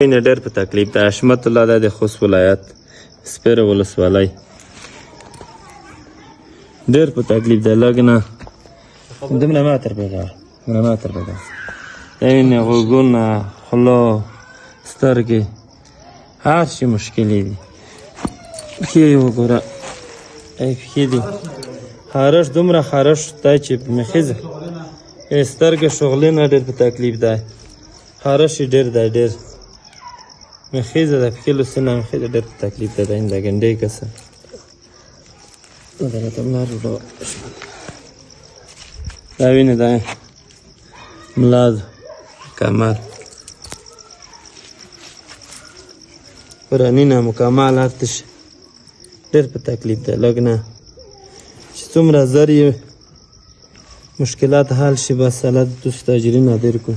وینې ډېر په تکلیف ده. حشمت الله دا د خوست ولایت سپیره ولسوالۍ ډېر په تکلیف ده. لږ نه دومره متر پیدا د وینې غوږونه خوله سترګې هر شي مشکلې دي. پښې یې وګوره پښې دي خارش دومره خارش دی چې مخیزه سترګې شغلې نه ډېر په تکلیف دی. خارش یې ډېر دی ډېر مخیزه د پښې لوسونه مخیزه ډېر په تکلیف ده. این د ګنډۍ کسه دا وینې دا ملا کمر پرانینه مکمل هرتش ډېر په تکلیف ده. لږ نه چې څومره زر یې مشکلات حل شي بس الله دوست تاجرین نادر کو